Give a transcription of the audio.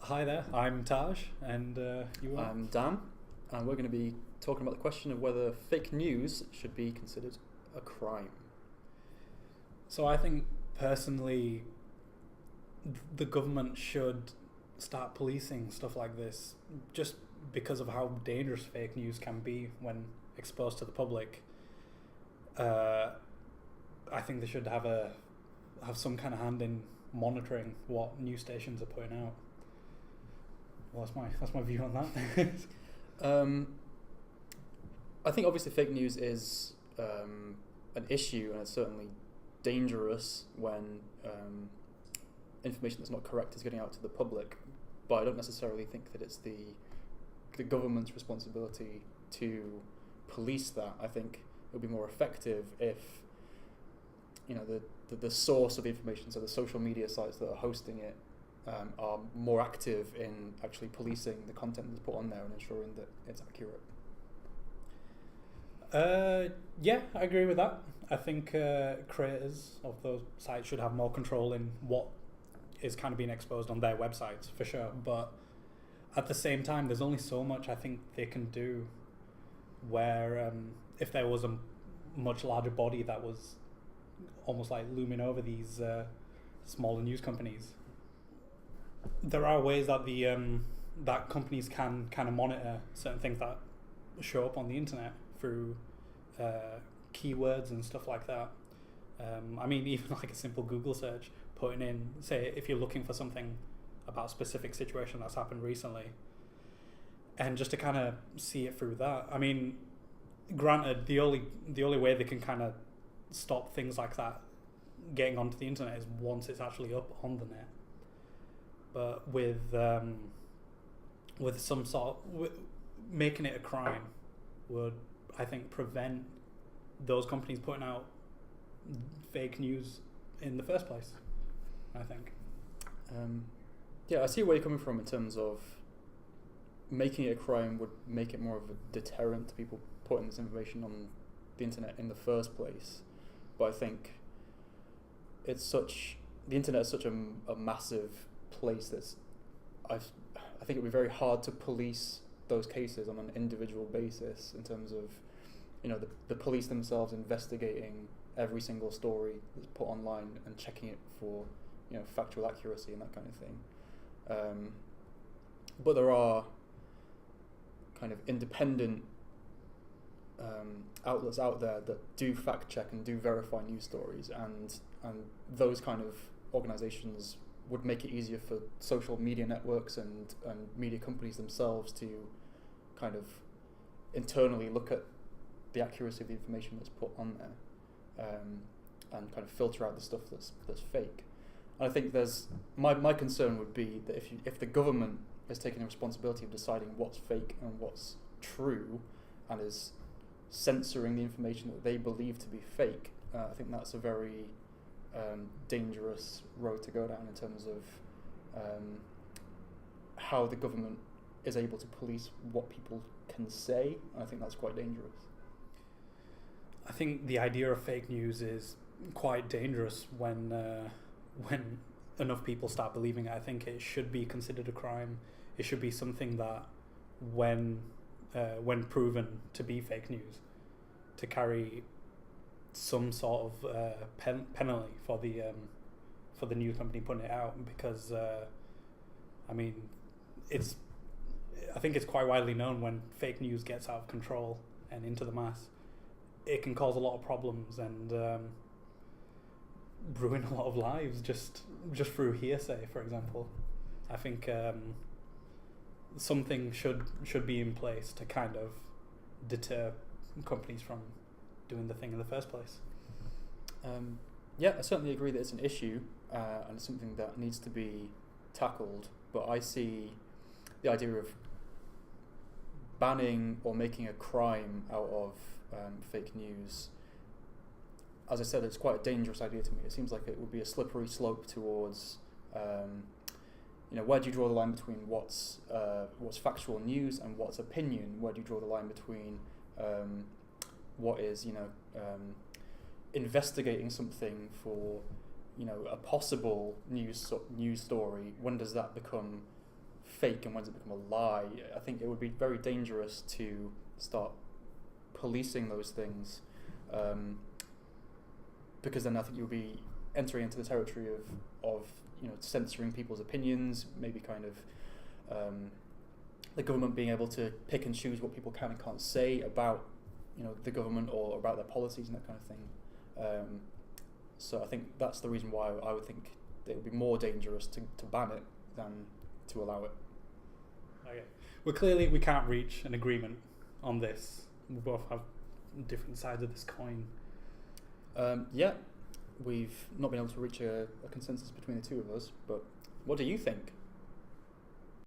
Hi there, I'm Tarj, and you are? I'm Dan, and we're going to be talking about the question of whether fake news should be considered a crime. So I think personally, the government should start policing stuff like this, just because of how dangerous fake news can be when exposed to the public. I think they should have some kind of hand in monitoring what news stations are putting out. Well, that's my view on that. I think obviously fake news is an issue, and it's certainly dangerous when information that's not correct is getting out to the public. But I don't necessarily think that it's the government's responsibility to police that. I think it would be more effective if the source of the information, so the social media sites that are hosting it, are more active in actually policing the content that's put on there and ensuring that it's accurate. Yeah, I agree with that. I think creators of those sites should have more control in what is kind of being exposed on their websites, for sure. But at the same time, there's only so much I think they can do where if there was a much larger body that was almost like looming over these smaller news companies, there are ways that that companies can kind of monitor certain things that show up on the internet through keywords and stuff like that. I mean, even like a simple Google search, putting in, say, if you're looking for something about a specific situation that's happened recently, and just to kind of see it through that. I mean, granted, the only way they can kind of stop things like that getting onto the internet is once it's actually up on the net. But with making it a crime would, I think, prevent those companies putting out fake news in the first place, I think. Yeah, I see where you're coming from in terms of making it a crime would make it more of a deterrent to people putting this information on the internet in the first place. But I think the internet is such a massive place that's I think it would be very hard to police those cases on an individual basis in terms of the police themselves investigating every single story that's put online and checking it for factual accuracy and that kind of thing. But there are kind of independent outlets out there that do fact check and do verify news stories, and those kind of organizations would make it easier for social media networks and media companies themselves to kind of internally look at the accuracy of the information that's put on there, and kind of filter out the stuff that's fake. And I think there's my concern would be that if the government is taking the responsibility of deciding what's fake and what's true, and is censoring the information that they believe to be fake, I think that's a very dangerous road to go down in terms of how the government is able to police what people can say. I think that's quite dangerous. I think the idea of fake news is quite dangerous when enough people start believing it. I think it should be considered a crime. It should be something that when proven to be fake news, to carry some sort of penalty for the news company putting it out, because I mean, I think it's quite widely known when fake news gets out of control and into the mass, it can cause a lot of problems and ruin a lot of lives just through hearsay, for example. I think something should be in place to kind of deter companies from doing the thing in the first place. Yeah, I certainly agree that it's an issue and it's something that needs to be tackled, but I see the idea of banning or making a crime out of fake news, as I said, it's quite a dangerous idea to me. It seems like it would be a slippery slope towards where do you draw the line between what's factual news and what's opinion? Where do you draw the line between what is investigating something for a possible news story? When does that become fake and when does it become a lie? I think it would be very dangerous to start policing those things, because then I think you'll be entering into the territory of censoring people's opinions, maybe kind of the government being able to pick and choose what people can and can't say about the government or about their policies and that kind of thing. So I think that's the reason why I would think it would be more dangerous to ban it than to allow it. Okay. Well, clearly we can't reach an agreement on this. We both have different sides of this coin. Yeah, we've not been able to reach a consensus between the two of us, but what do you think?